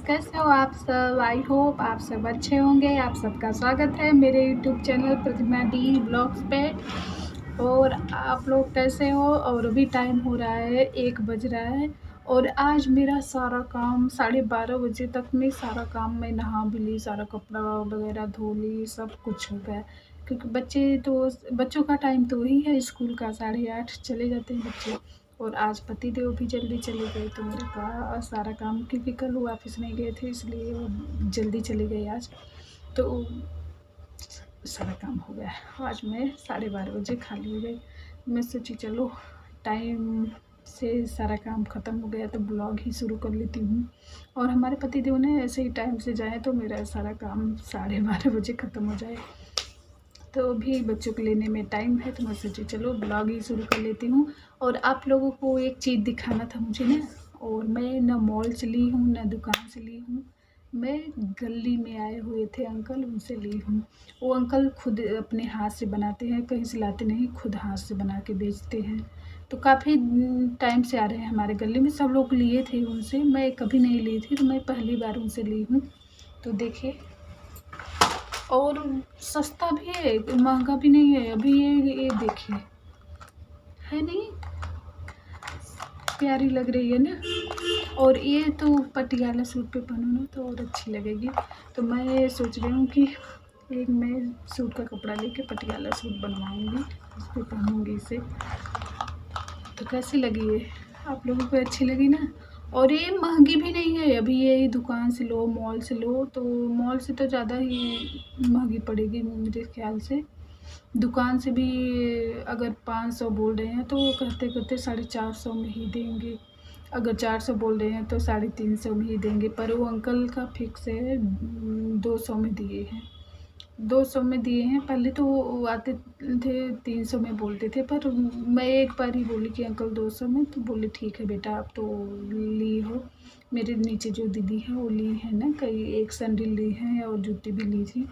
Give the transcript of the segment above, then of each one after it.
कैसे हो आप सब। आई होप आप सब अच्छे होंगे। आप सबका स्वागत है मेरे यूट्यूब चैनल प्रतिमा डी ब्लॉग्स पे। और आप लोग कैसे हो। और अभी टाइम हो रहा है 1 बज रहा है। और आज मेरा सारा काम 12:30 बजे तक में सारा काम मैं नहा भी ली, सारा कपड़ा वगैरह धो ली, सब कुछ हो गया। क्योंकि बच्चों का टाइम तो वही है स्कूल का, 8:30 चले जाते हैं बच्चे। और आज पति देव भी जल्दी चले गए तो मेरा सारा काम, क्योंकि कल वो ऑफिस नहीं गए थे इसलिए वो जल्दी चले गए आज। तो सारा काम हो गया। आज मैं 12:30 बजे खाली हो गई। मैं सोची चलो टाइम से सारा काम ख़त्म हो गया तो ब्लॉग ही शुरू कर लेती हूँ। और हमारे पति देव ने ऐसे ही टाइम से जाए तो मेरा सारा काम 12:30 बजे ख़त्म हो जाए। तो अभी बच्चों को लेने में टाइम है तो मैं सोची चलो ब्लॉग ही शुरू कर लेती हूँ। और आप लोगों को एक चीज़ दिखाना था मुझे ना। और मैं ना मॉल से ली हूँ ना दुकान से ली हूँ, मैं गली में आए हुए थे अंकल, उनसे ली हूँ। वो अंकल खुद अपने हाथ से बनाते हैं, कहीं से लाते नहीं, खुद हाथ से बना के बेचते हैं। तो काफ़ी टाइम से आ रहे हैं हमारे गली में, सब लोग लिए थे उनसे, मैं कभी नहीं ली थी तो मैं पहली बार उनसे ली हूँ। तो देखिए, और सस्ता भी है, महंगा भी नहीं है। अभी ये देखिए, है नहीं प्यारी लग रही है ना। और ये तो पटियाला सूट पे पहनो ना तो और अच्छी लगेगी। तो मैं सोच रही हूँ कि एक मैं सूट का कपड़ा लेके पटियाला सूट बनवाऊँगी, उस पर पहनूँगी इसे। तो कैसी लगी ये, आप लोगों को अच्छी लगी ना। और ये महंगी भी नहीं है। अभी ये दुकान से लो मॉल से लो तो मॉल से तो ज़्यादा ही महंगी पड़ेगी मेरे ख्याल से। दुकान से भी अगर 500 बोल रहे हैं तो वो कहते कहते 450 में ही देंगे। अगर 400 बोल रहे हैं तो 350 में ही देंगे। पर वो अंकल का फिक्स है 200 में दिए हैं, 200 में दिए हैं। पहले तो वो आते थे 300 में बोलते थे, पर मैं एक बार ही बोली कि अंकल 200 में, तो बोले ठीक है बेटा आप तो ली हो। मेरे नीचे जो दीदी है वो ली है ना, कई एक सैंडल ली है और जूती भी ली थी।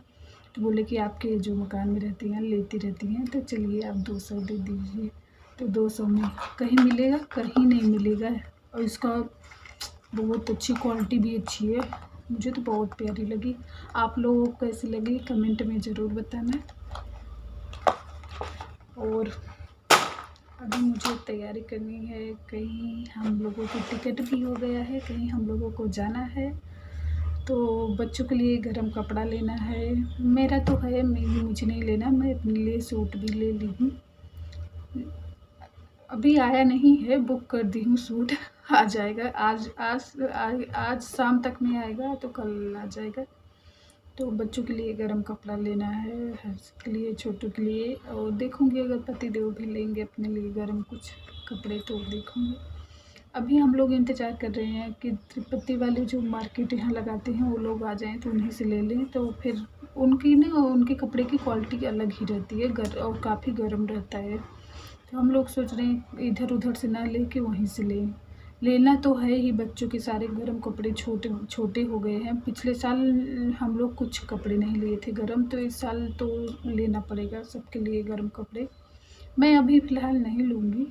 तो बोले कि आपके जो मकान में रहती हैं लेती रहती हैं तो चलिए आप 200 दे दीजिए। तो 200 में कहीं मिलेगा, कहीं नहीं मिलेगा। और इसका बहुत अच्छी क्वालिटी भी अच्छी है, मुझे तो बहुत प्यारी लगी। आप लोगों को कैसी लगी कमेंट में ज़रूर बताना। और अभी मुझे तैयारी करनी है, कहीं हम लोगों की टिकट भी हो गया है, कहीं हम लोगों को जाना है। तो बच्चों के लिए गर्म कपड़ा लेना है, मेरा तो है, मुझे नहीं लेना, मैं अपने लिए सूट भी ले ली हूँ। अभी आया नहीं है, बुक कर दी हूँ सूट, आ जाएगा आज शाम तक में आएगा तो कल आ जाएगा। तो बच्चों के लिए गर्म कपड़ा लेना है, हर्ष के लिए, छोटू के लिए। और देखूँगी अगर पति देव भी लेंगे अपने लिए गर्म कुछ कपड़े तो देखूँगी। अभी हम लोग इंतज़ार कर रहे हैं कि तिरुपति वाले जो मार्केट यहाँ लगाते हैं वो लोग आ जाएं तो उन्हीं से ले लें। तो फिर उनकी ना, उनके कपड़े की क्वालिटी अलग ही रहती है और काफ़ी गर्म रहता है। तो हम लोग सोच रहे हैं इधर उधर से ना लेके वहीं से लें। लेना तो है ही, बच्चों के सारे गर्म कपड़े छोटे छोटे हो गए हैं। पिछले साल हम लोग कुछ कपड़े नहीं लिए थे गर्म, तो इस साल तो लेना पड़ेगा सबके लिए गर्म कपड़े। मैं अभी फ़िलहाल नहीं लूँगी,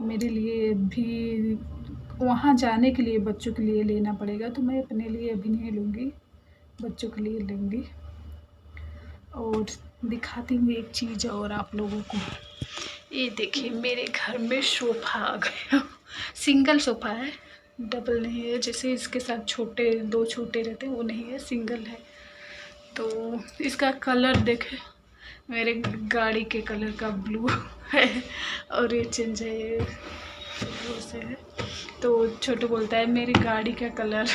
मेरे लिए भी वहाँ जाने के लिए बच्चों के लिए लेना पड़ेगा, तो मैं अपने लिए अभी नहीं लूँगी, बच्चों के लिए लूँगी। और दिखाती हूँ एक चीज़ और आप लोगों को। ये देखिए मेरे घर में सोफ़ा आ गया, सिंगल सोफ़ा है, डबल नहीं है। जैसे इसके साथ छोटे 2 छोटे रहते हैं वो नहीं है, सिंगल है। तो इसका कलर देखें, मेरे गाड़ी के कलर का ब्लू है और ये चेंज है, ब्लू से है। तो छोटू बोलता है मेरी गाड़ी का कलर,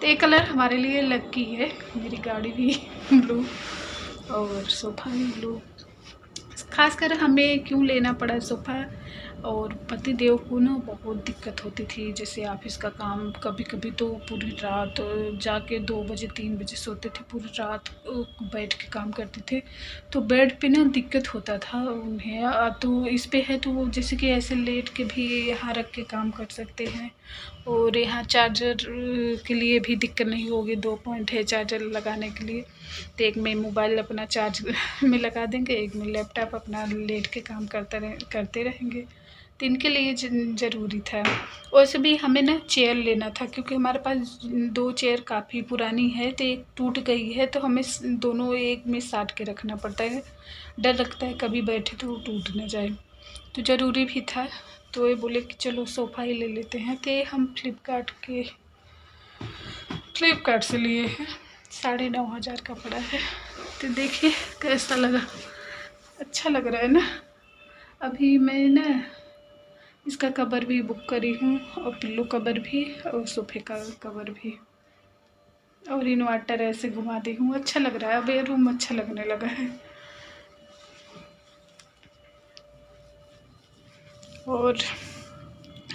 तो ये कलर हमारे लिए लकी है, मेरी गाड़ी भी ब्लू और सोफ़ा भी ब्लू। खासकर हमें क्यों लेना पड़ा सोफ़ा। और पति देव को ना बहुत दिक्कत होती थी, जैसे ऑफिस का काम, कभी कभी तो पूरी रात जाके 2 बजे 3 बजे सोते थे, पूरी रात बैठ के काम करते थे। तो बेड पे ना दिक्कत होता था उन्हें। तो इस पे है तो वो जैसे कि ऐसे लेट के भी यहाँ रख के काम कर सकते हैं। और यहाँ चार्जर के लिए भी दिक्कत नहीं होगी, 2 पॉइंट है चार्जर लगाने के लिए। तो एक में मोबाइल अपना चार्ज में लगा देंगे, एक में लैपटॉप अपना लेट के काम करते रहेंगे। तो इनके लिए ज़रूरी था। वैसे भी हमें ना चेयर लेना था, क्योंकि हमारे पास 2 चेयर काफ़ी पुरानी है, तो एक टूट गई है, तो हमें दोनों एक में साट के रखना पड़ता है। डर लगता है कभी बैठे तो वो टूट ना जाए, तो ज़रूरी भी था। तो ये बोले कि चलो सोफ़ा ही ले लेते हैं। तो हम फ्लिपकार्ट से लिए हैं, 9,500 का पड़ा है। तो देखिए कैसा लगा, अच्छा लग रहा है ना। अभी मैं ना इसका कवर भी बुक करी हूँ, और पिल्लो कवर भी, और सोफे का कवर भी, और इन्वर्टर ऐसे घुमा दी हूँ। अच्छा लग रहा है, अब ये रूम अच्छा लगने लगा है। और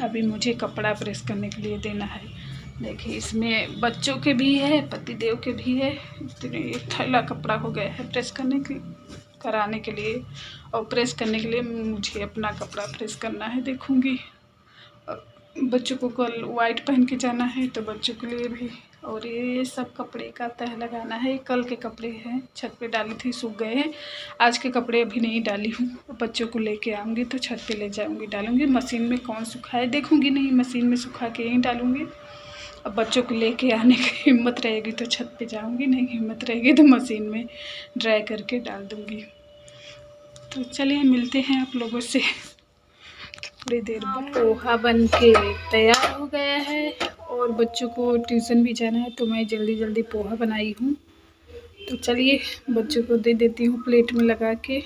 अभी मुझे कपड़ा प्रेस करने के लिए देना है। देखिए इसमें बच्चों के भी है, पतिदेव के भी है। इतने थैला कपड़ा हो गया है प्रेस कराने के लिए, और प्रेस करने के लिए मुझे अपना कपड़ा प्रेस करना है। देखूंगी बच्चों को कल वाइट पहन के जाना है, तो बच्चों के लिए भी। और ये सब कपड़े का तह लगाना है। कल के कपड़े हैं, छत पे डाली थी, सूख गए हैं। आज के कपड़े अभी नहीं डाली हूँ, बच्चों को लेके आऊँगी तो छत पे ले जाऊँगी, डालूँगी। मशीन में कौन सुखाए देखूँगी, नहीं मशीन में सुखा के यहीं डालूँगी। अब बच्चों को लेके आने की हिम्मत रहेगी तो छत पे जाऊँगी, नहीं हिम्मत रहेगी तो मशीन में ड्राई करके डाल दूँगी। तो चलिए मिलते हैं आप लोगों से थोड़ी देर बाद। पोहा बन के तैयार हो गया है, और बच्चों को ट्यूशन भी जाना है, तो मैं जल्दी जल्दी पोहा बनाई हूँ। तो चलिए बच्चों को दे देती हूँ प्लेट में लगा के।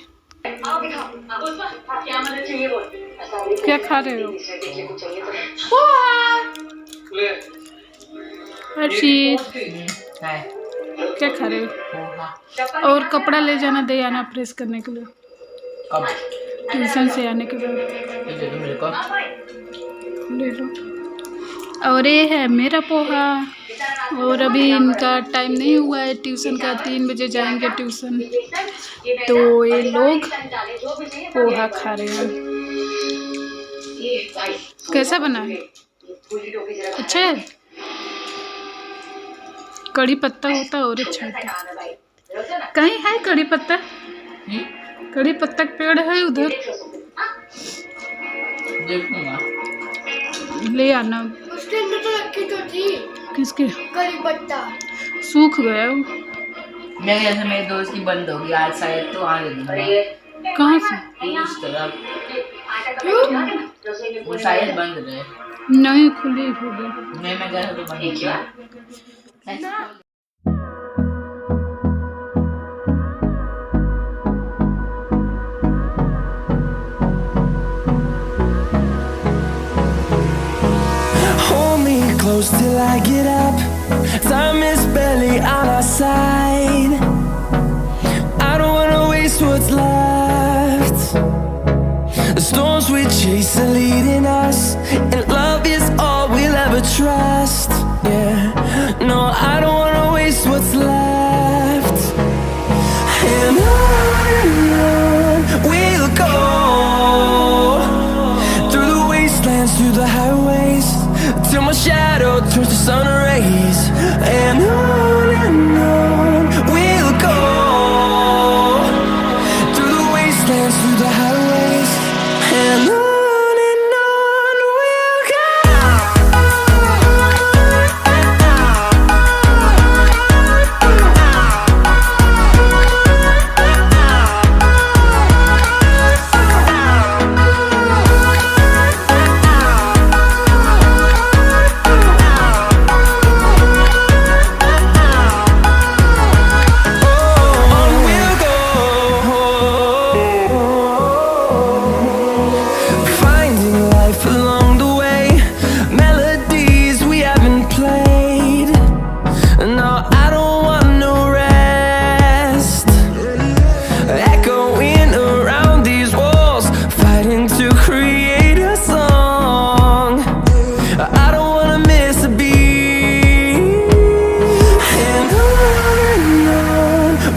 क्या खा रहे हो? हर्षित क्या खा रहे हो? और कपड़ा ले जाना, दे आना प्रेस करने के लिए। कब? ट्यूशन से आने के बाद ले लो। और ये है मेरा पोहा। और अभी इनका टाइम नहीं हुआ है ट्यूशन का, 3 बजे जाएंगे ट्यूशन। तो ये लोग पोहा खा रहे हैं। कैसा बना है? अच्छा है। कड़ी पत्ता होता और अच्छा होता। कहीं है कड़ी पत्ता? कड़ी पत्ता का पेड़ है उधर, ले आना। उसके अंदर तो रखी तो थी। किसके? कड़ी पत्ता सूख गया वो। नहीं ऐसे मेरे दोस्त की बंद होगी आज शायद, तो आने दूंगा। कहाँ से? उस तरफ वो शायद बंद रहे। नहीं खुली होगी। मैं गया तो बंद किया। Close till I get up. Time is barely on our side. I don't wanna waste what's left. The storms we chase are leading us, and love is all we'll ever trust. Yeah, no, I don't wanna waste what's left. And on we'll go, through the wastelands, through the highways, till my shadow turns to sun rays. And on we'll go, through the wastelands, through the highways. And on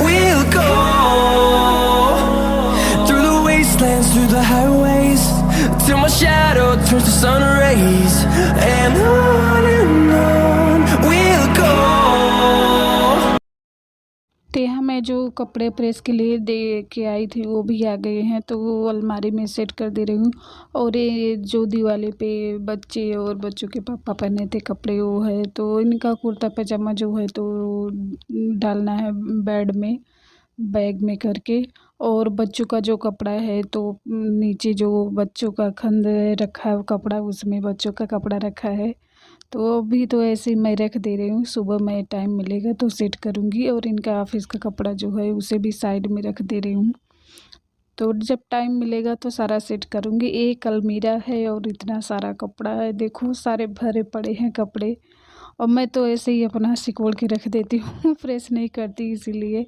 we'll go. Through the highways, till my shadow turns to sun rays. And on we'll go. तो यहाँ मैं जो कपड़े press के लिए दे के आई थी वो भी आ गए हैं, तो वो अलमारी में सेट कर दे रही हूँ। और ये जो दिवाली पे बच्चे और बच्चों के पापा पहने थे कपड़े वो है, तो इनका कुर्ता पजामा जो है तो डालना है बेड में बैग में करके। और बच्चों का जो कपड़ा है तो नीचे जो बच्चों का खंड रखा है कपड़ा उसमें बच्चों का कपड़ा रखा है, तो अभी तो ऐसे ही मैं रख दे रही हूँ। सुबह मैं टाइम मिलेगा तो सेट करूँगी। और इनका ऑफिस का कपड़ा जो है उसे भी साइड में रख दे रही हूँ, तो जब टाइम मिलेगा तो सारा सेट करूँगी। एक अलमीरा है और इतना सारा कपड़ा है, देखो सारे भरे पड़े हैं कपड़े। और मैं तो ऐसे ही अपना सिकोड़ के रख देती हूँ प्रेस नहीं करती, इसीलिए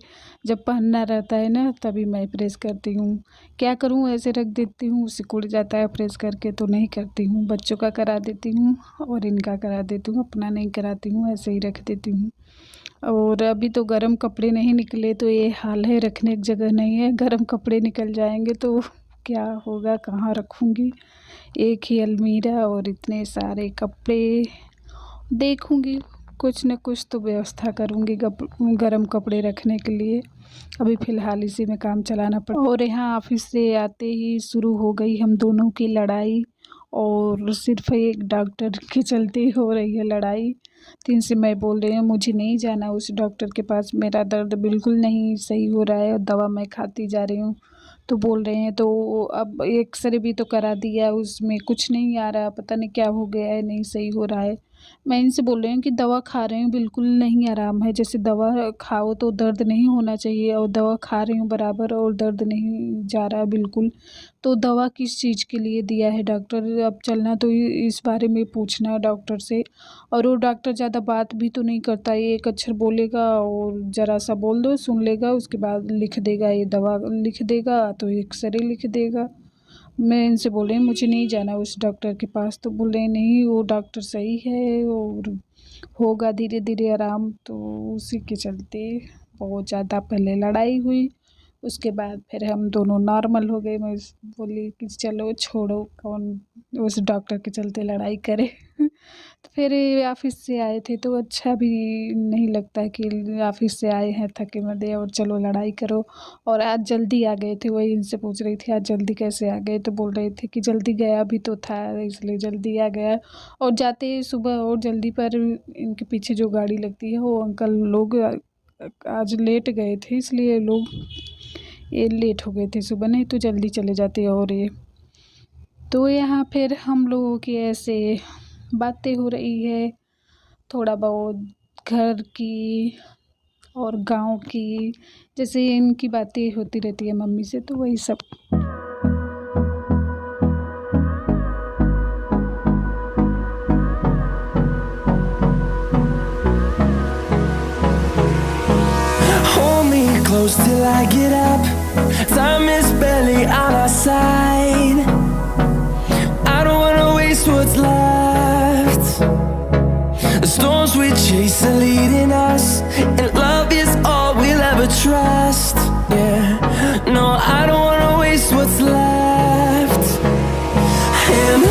जब पहनना रहता है ना तभी मैं प्रेस करती हूँ। क्या करूँ, ऐसे रख देती हूँ, सिकुड़ जाता है प्रेस करके तो नहीं करती हूँ। बच्चों का करा देती हूँ और इनका करा देती हूँ, अपना नहीं कराती हूँ, ऐसे ही रख देती हूँ। और अभी तो गर्म कपड़े नहीं निकले तो ये हाल है, रखने की जगह नहीं है। गर्म कपड़े निकल जाएंगे तो क्या होगा, कहाँ रखूँगी। एक ही अलमीरा और इतने सारे कपड़े, देखूँगी कुछ न कुछ तो व्यवस्था करूँगी गर्म कपड़े रखने के लिए। अभी फ़िलहाल इसी में काम चलाना पड़ा। और यहाँ ऑफिस से आते ही शुरू हो गई हम दोनों की लड़ाई, और सिर्फ एक डॉक्टर के चलते हो रही है लड़ाई। 3 से मैं बोल रही हूँ मुझे नहीं जाना उस डॉक्टर के पास, मेरा दर्द बिल्कुल नहीं सही हो रहा है और दवा मैं खाती जा रही हूँ। तो बोल रहे हैं तो अब एक्सरे भी तो करा दिया, उसमें कुछ नहीं आ रहा, पता नहीं क्या हो गया है, नहीं सही हो रहा है। मैं इनसे बोल रही हूँ कि दवा खा रही हूँ, बिल्कुल नहीं आराम है। जैसे दवा खाओ तो दर्द नहीं होना चाहिए, और दवा खा रही हूँ बराबर और दर्द नहीं जा रहा है बिल्कुल। तो दवा किस चीज़ के लिए दिया है डॉक्टर, अब चलना तो इस बारे में पूछना डॉक्टर से। और वो डॉक्टर ज़्यादा बात भी तो नहीं करता, ये एक अक्षर बोलेगा और ज़रा सा बोल दो सुन लेगा, उसके बाद लिख देगा, ये दवा लिख देगा तो एक्सरे लिख देगा। मैं इनसे बोल रही हूँ मुझे नहीं जाना उस डॉक्टर के पास, तो बोल रहे नहीं वो डॉक्टर सही है और होगा धीरे धीरे आराम। तो उसी के चलते बहुत ज़्यादा पहले लड़ाई हुई, उसके बाद फिर हम दोनों नॉर्मल हो गए। मैं बोली कि चलो छोड़ो, कौन उस डॉक्टर के चलते लड़ाई करे। तो फिर ऑफिस से आए थे तो अच्छा भी नहीं लगता है कि ऑफिस से आए हैं थके मदे और चलो लड़ाई करो। और आज जल्दी आ गए थे, वही इनसे पूछ रही थी आज जल्दी कैसे आ गए, तो बोल रहे थे कि जल्दी गया भी तो था इसलिए जल्दी आ गया। और जाते सुबह और जल्दी पर इनके पीछे जो गाड़ी लगती है वो अंकल लोग आज लेट गए थे, इसलिए लोग ये लेट हो गए थे सुबह, नहीं तो जल्दी चले जाते। और ये तो यहाँ फिर हम लोगों की ऐसे बातें हो रही है, थोड़ा बहुत घर की और गांव की, जैसे इनकी बातें होती रहती है मम्मी से, तो वही सब। Hold me close till I get up. Time is barely on our side. I don't wanna waste what's left. The storms we chase are leading us, and love is all we'll ever trust. Yeah, no, I don't wanna waste what's left. And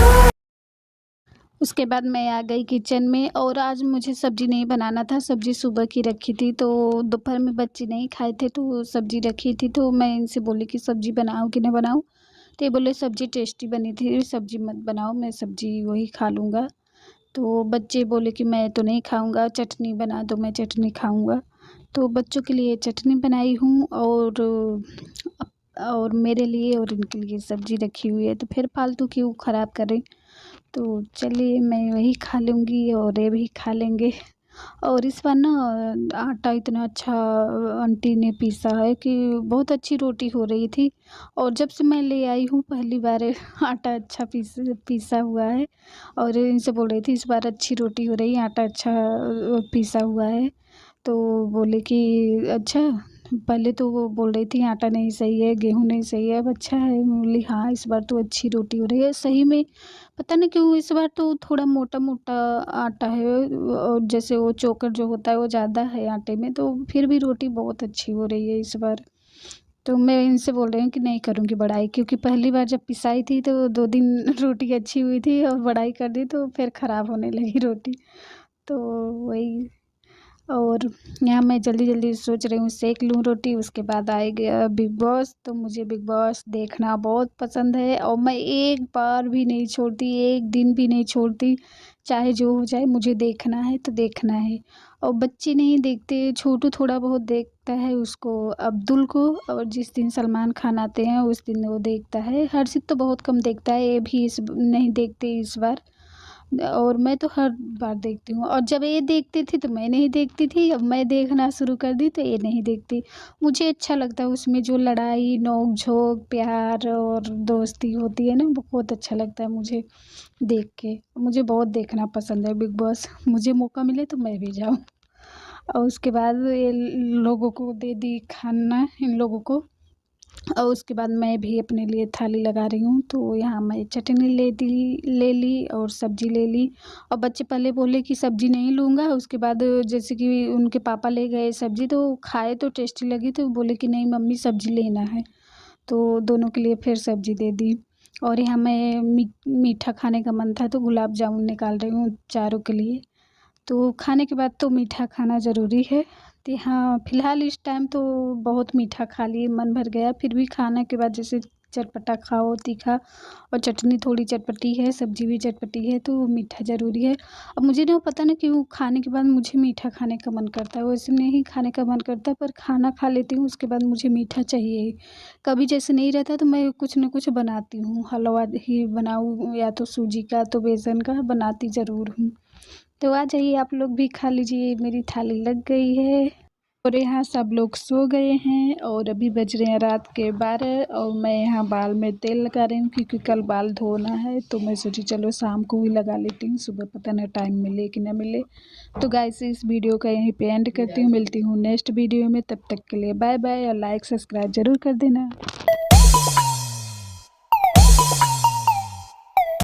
उसके बाद मैं आ गई kitchen में, और आज मुझे सब्ज़ी नहीं बनाना था, सब्ज़ी सुबह की रखी थी, तो दोपहर में बच्चे नहीं खाए थे तो सब्ज़ी रखी थी। तो मैं इनसे बोली कि सब्ज़ी बनाऊँ कि ना बनाऊँ, तो ये बोले सब्ज़ी टेस्टी बनी थी, सब्ज़ी मत बनाओ, मैं सब्ज़ी वही खा लूँगा। तो बच्चे बोले कि मैं तो नहीं खाऊँगा, चटनी बना दो, मैं चटनी खाऊँगा। तो बच्चों के लिए चटनी बनाई हूँ और मेरे लिए और इनके लिए सब्ज़ी रखी हुई है, तो फिर फालतू क्यों ख़राब करें। तो चलिए मैं वही खा लूँगी और ये भी खा लेंगे। और इस बार ना आटा इतना अच्छा आंटी ने पीसा है कि बहुत अच्छी रोटी हो रही थी। और जब से मैं ले आई हूँ पहली बार आटा अच्छा पीसा हुआ है। और इनसे बोल रही थी इस बार अच्छी रोटी हो रही है, आटा अच्छा पीसा हुआ है। तो बोले कि अच्छा, पहले तो वो बोल रही थी आटा नहीं सही है, गेहूँ नहीं सही है, अब अच्छा है। मैं बोली हाँ इस बार तो अच्छी रोटी हो रही है सही में। पता नहीं क्यों इस बार तो थोड़ा मोटा मोटा आटा है, और जैसे वो चोकर जो होता है वो ज़्यादा है आटे में, तो फिर भी रोटी बहुत अच्छी हो रही है इस बार। तो मैं इनसे बोल रही हूँ कि नहीं करूँगी बढ़ाई, क्योंकि पहली बार जब पिसाई थी तो 2 दिन रोटी अच्छी हुई थी और बढ़ाई कर दी तो फिर ख़राब होने लगी रोटी। तो वही और यहाँ मैं जल्दी जल्दी सोच रही हूँ सेक लूँ रोटी, उसके बाद आएगा बिग बॉस। तो मुझे बिग बॉस देखना बहुत पसंद है और मैं एक बार भी नहीं छोड़ती, एक दिन भी नहीं छोड़ती, चाहे जो हो जाए मुझे देखना है तो देखना है। और बच्चे नहीं देखते, छोटू थोड़ा बहुत देखता है, उसको अब्दुल को, और जिस दिन सलमान खान आते हैं उस दिन वो देखता है। हर्षित तो बहुत कम देखता है, ये भी इस नहीं देखते इस बार, और मैं तो हर बार देखती हूँ। और जब ये देखती थी तो मैं नहीं देखती थी, अब मैं देखना शुरू कर दी तो ये नहीं देखती। मुझे अच्छा लगता है उसमें जो लड़ाई नोक झोंक प्यार और दोस्ती होती है ना, बहुत अच्छा लगता है मुझे देख के। मुझे बहुत देखना पसंद है बिग बॉस, मुझे मौका मिले तो मैं भी जाऊँ। और उसके बाद ये लोगों को दे दी खाना, इन लोगों को, और उसके बाद मैं भी अपने लिए थाली लगा रही हूँ। तो यहाँ मैं चटनी ले ली और सब्जी ले ली। और बच्चे पहले बोले कि सब्जी नहीं लूँगा, उसके बाद जैसे कि उनके पापा ले गए सब्जी, तो खाए तो टेस्टी लगी, तो बोले कि नहीं मम्मी सब्जी लेना है, तो दोनों के लिए फिर सब्जी दे दी। और यहाँ मैं मीठा खाने का मन था तो गुलाब जामुन निकाल रही हूँ चारों के लिए। तो खाने के बाद तो मीठा खाना ज़रूरी है। तो हाँ, फ़िलहाल इस टाइम तो बहुत मीठा खा लिए, मन भर गया। फिर भी खाने के बाद जैसे चटपटा खाओ, तीखा, और चटनी थोड़ी चटपटी है, सब्जी भी चटपटी है, तो मीठा ज़रूरी है। अब मुझे ना पता ना क्यों खाने के बाद मुझे मीठा खाने का मन करता है, वैसे नहीं खाने का मन करता, पर खाना खा लेती हूँ उसके बाद मुझे मीठा चाहिए ही। कभी जैसे नहीं रहता तो मैं कुछ ना कुछ बनाती हूँ, हलवा ही बनाऊँ या तो सूजी का तो बेसन का, बनाती ज़रूर हूँ। तो आ जाइए आप लोग भी खा लीजिए, मेरी थाली लग गई है। और यहाँ सब लोग सो गए हैं और अभी बज रहे हैं रात के 12, और मैं यहाँ बाल में तेल लगा रही हूँ क्योंकि कल बाल धोना है। तो मैं सोची चलो शाम को ही लगा लेती हूँ, सुबह पता नहीं टाइम मिले कि ना मिले। तो गाइस इस वीडियो का यहीं पे एंड करती हूँ, मिलती हूँ नेक्स्ट वीडियो में, तब तक के लिए बाय बाय, और लाइक सब्सक्राइब ज़रूर कर देना।